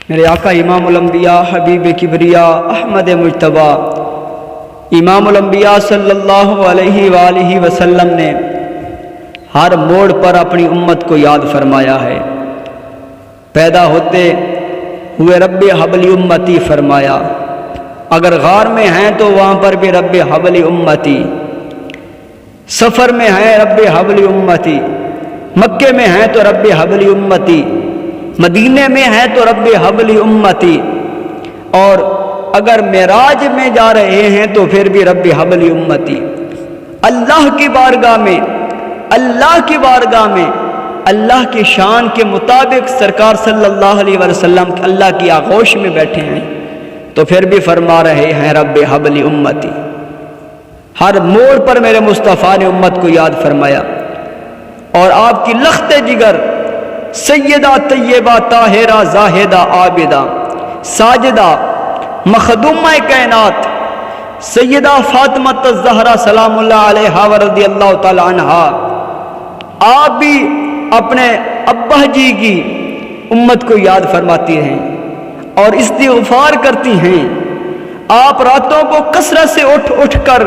میرے آقا امام الانبیاء حبیب کبریا احمد مجتبیٰ امام الانبیاء صلی اللہ علیہ وآلہ وسلم نے ہر موڑ پر اپنی امت کو یاد فرمایا ہے۔ پیدا ہوتے ہوئے رب حبلی امتی فرمایا، اگر غار میں ہیں تو وہاں پر بھی رب حبلی امتی، سفر میں ہیں رب حبلی امتی، مکے میں ہیں تو رب حبلی امتی، مدینے میں ہیں تو رب حبلی امتی، اور اگر معراج میں جا رہے ہیں تو پھر بھی رب حبلی امتی۔ اللہ کی بارگاہ میں اللہ کی شان کے مطابق سرکار صلی اللہ علیہ وسلم اللہ کی آغوش میں بیٹھے ہیں تو پھر بھی فرما رہے ہیں رب حبلی امتی۔ ہر موڑ پر میرے مصطفیٰ نے امت کو یاد فرمایا، اور آپ کی لخت جگر سیدہ طیبہ طاہرہ زاہدہ عابدہ ساجدہ مخدومہ کائنات سیدہ فاطمہ الزہرا سلام اللہ علیہا ورضی اللہ تعالی عنہا، آپ بھی اپنے ابا جی کی امت کو یاد فرماتی ہیں اور استغفار کرتی ہیں۔ آپ راتوں کو کثرت سے اٹھ کر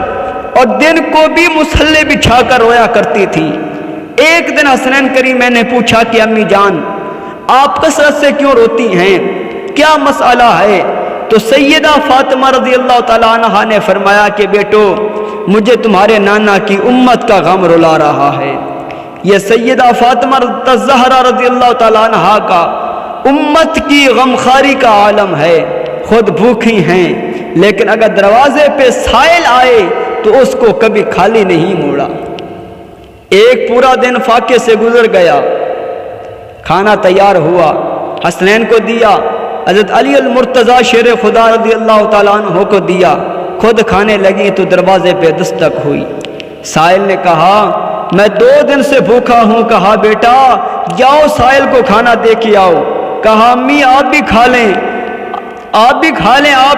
اور دن کو بھی مصلے بچھا کر رویا کرتی تھی۔ ایک دن حسنین کریم میں نے پوچھا کہ امی جان آپ کثرت سے کیوں روتی ہیں، کیا مسئلہ ہے؟ تو سیدہ فاطمہ رضی اللہ تعالیٰ عنہا نے فرمایا کہ بیٹو مجھے تمہارے نانا کی امت کا غم رلا رہا ہے۔ یہ سیدہ فاطمہ الزہرا رضی اللہ تعالیٰ عنہا کا امت کی غمخاری کا عالم ہے، خود بھوکھی ہیں لیکن اگر دروازے پہ سائل آئے تو اس کو کبھی خالی نہیں موڑا۔ ایک پورا دن فاقے سے گزر گیا، کھانا تیار ہوا، حسنین کو دیا، حضرت علی المرتضیٰ شیر خدا رضی اللہ تعالیٰ عنہ کو دیا، خود کھانے لگی تو دروازے پہ دستک ہوئی۔ سائل نے کہا میں 2 دن سے بھوکا ہوں۔ کہا بیٹا جاؤ سائل کو کھانا دے کے آؤ۔ کہا امی آپ بھی کھا لیں، آپ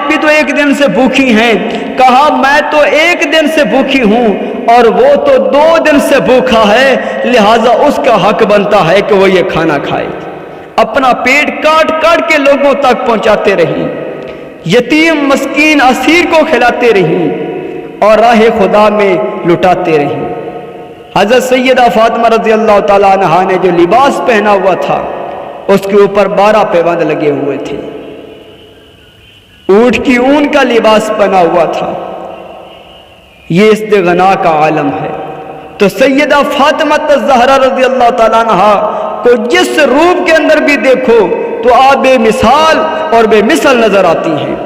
بھی تو 1 دن سے بھوکی ہیں۔ کہا میں تو 1 دن سے بھوکی ہوں اور وہ تو 2 دن سے بھوکا ہے، لہٰذا اس کا حق بنتا ہے کہ وہ یہ کھانا کھائے۔ اپنا پیٹ کاٹ کے لوگوں تک پہنچاتے رہی، یتیم مسکین اسیر کو کھلاتے رہی اور راہ خدا میں لٹاتے رہی۔ حضرت سیدہ فاطمہ رضی اللہ تعالیٰ عنہا نے جو لباس پہنا ہوا تھا اس کے اوپر 12 پیوند لگے ہوئے تھے، اونٹ کی اون کا لباس پہنا ہوا تھا۔ یہ استغنا کا عالم ہے۔ تو سیدہ فاطمہ الزہرا رضی اللہ تعالیٰ عنہا کو جس روپ کے اندر بھی دیکھو تو آپ بے مثال اور بے مثل نظر آتی ہیں۔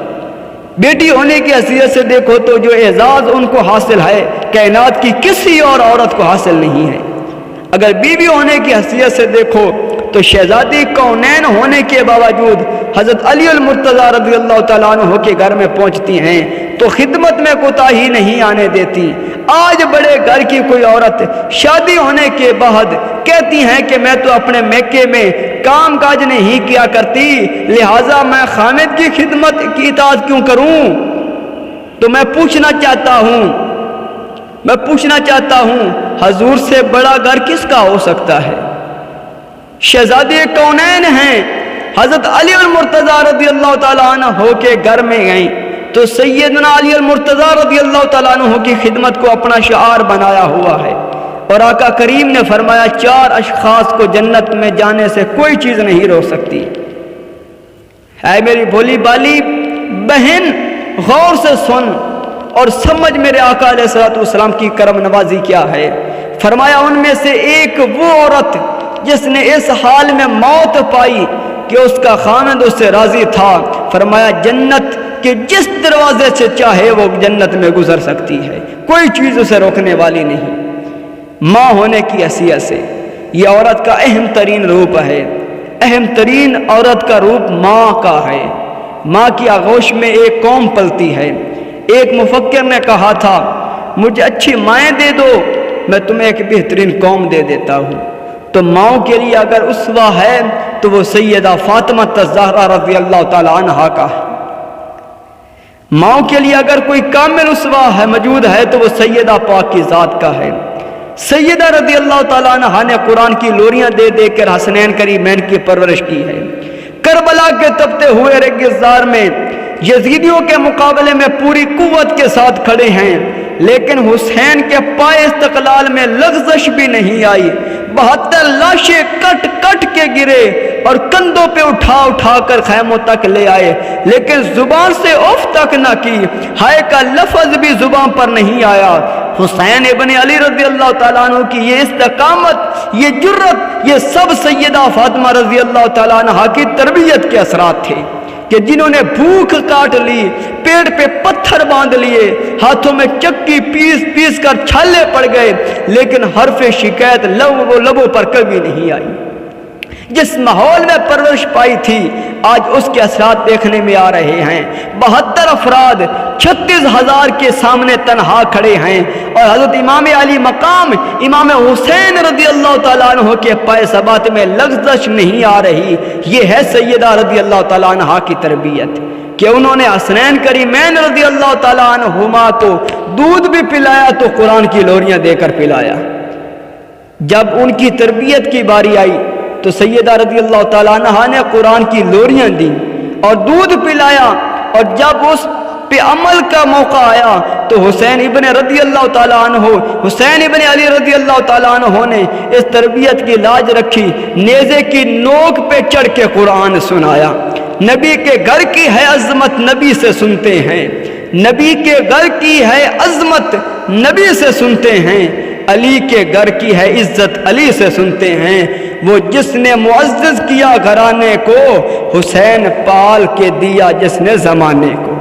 بیٹی ہونے کی حیثیت سے دیکھو تو جو اعزاز ان کو حاصل ہے کائنات کی کسی اور عورت کو حاصل نہیں ہے۔ اگر بیوی ہونے کی حیثیت سے دیکھو تو شہزادی کونین ہونے کے باوجود حضرت علی المرتضیٰ رضی اللہ تعالیٰ عنہ کے گھر میں پہنچتی ہیں تو خدمت میں کوتاہی نہیں آنے دیتی۔ آج بڑے گھر کی کوئی عورت شادی ہونے کے بعد کہتی ہیں کہ میں تو اپنے میکے میں کام کاج نہیں کیا کرتی، لہٰذا میں خامد کی خدمت کی اطاعت کیوں کروں؟ تو میں پوچھنا چاہتا ہوں حضور سے بڑا گھر کس کا ہو سکتا ہے؟ شہزادی کونین ہیں، حضرت علی المرتضیٰ رضی اللہ تعالیٰ عنہ کے گھر میں گئیں تو سیدنا علی المرتضیٰ رضی اللہ تعالیٰ عنہ کی خدمت کو اپنا شعار بنایا ہوا ہے، اور آقا کریم نے فرمایا 4 اشخاص کو جنت میں جانے سے کوئی چیز نہیں روک سکتی۔ اے میری بھولی بالی بہن غور سے سن اور سمجھ میرے آقا علیہ الصلوۃ والسلام کی کرم نوازی کیا ہے۔ فرمایا ان میں سے ایک وہ عورت جس نے اس حال میں موت پائی کہ اس کا خامد اس سے راضی تھا، فرمایا جنت کے جس دروازے سے چاہے وہ جنت میں گزر سکتی ہے، کوئی چیز اسے روکنے والی نہیں۔ ماں ہونے کی حیثیت سے یہ عورت کا اہم ترین روپ ہے۔ اہم ترین عورت کا روپ ماں کا ہے۔ ماں کی آغوش میں ایک قوم پلتی ہے۔ ایک مفکر نے کہا تھا مجھے اچھی مائیں دے دو میں تمہیں ایک بہترین قوم دے دیتا ہوں۔ تو ماؤں کے لیے اگر اسوہ ہے تو وہ سیدہ فاطمہ الزہرا رضی اللہ تعالیٰ عنہا کا ہے۔ ماؤں کے لیے اگر کوئی کامل اسوہ ہے موجود ہے تو وہ سیدہ پاک کی ذات کا ہے۔ سیدہ رضی اللہ تعالیٰ عنہا نے قرآن کی لوریاں دے دے کر حسنین کریمین کی پرورش کی ہے۔ کربلا کے تپتے ہوئے ریگستان میں یزیدیوں کے مقابلے میں پوری قوت کے ساتھ کھڑے ہیں، لیکن حسین کے پائے استقلال میں لغزش بھی نہیں آئی۔ 72 لاشیں کٹ کٹ کے گرے اور کندھوں پہ اٹھا اٹھا کر خیموں تک لے آئے، لیکن زبان سے اف تک نہ کی، ہائے کا لفظ بھی زبان پر نہیں آیا۔ حسین ابن علی رضی اللہ تعالیٰ عنہ کی یہ استقامت، یہ جرت، یہ سب سیدہ فاطمہ رضی اللہ تعالیٰ عنہ کی تربیت کے اثرات تھے کہ جنہوں نے بھوک کاٹ لی، پیٹ پہ پتھر باندھ لیے، ہاتھوں میں چکی پیس پیس کر چھالے پڑ گئے، لیکن حرف شکایت لبوں پر کبھی نہیں آئی۔ جس ماحول میں پرورش پائی تھی آج اس کے اثرات دیکھنے میں آ رہے ہیں۔ 72 افراد 36,000 کے سامنے تنہا کھڑے ہیں، اور حضرت امام علی مقام امام حسین رضی اللہ تعالیٰ عنہ کے پائے ثبات میں لغزش نہیں آ رہی۔ یہ ہے سیدہ رضی اللہ تعالیٰ عنہ کی تربیت کہ انہوں نے حسنین کریمین رضی اللہ تعالیٰ عنہما کو دودھ بھی پلایا تو قرآن کی لوریاں دے کر پلایا۔ جب ان کی تربیت کی باری آئی تو سیدہ رضی اللہ تعالیٰ عنہ نے قرآن کی لوریاں دیں اور دودھ پلایا، اور جب اس پہ عمل کا موقع آیا تو حسین ابن رضی اللہ تعالیٰ عنہ، حسین ابن علی رضی اللہ تعالیٰ عنہ نے اس تربیت کی لاج رکھی، نیزے کی نوک پہ چڑھ کے قرآن سنایا۔ نبی کے گھر کی ہے عظمت نبی سے سنتے ہیں، نبی کے گھر کی ہے عظمت نبی سے سنتے ہیں، علی کے گھر کی ہے عزت علی سے سنتے ہیں۔ وہ جس نے معزز کیا گھرانے کو، حسین پال کے دیا جس نے زمانے کو۔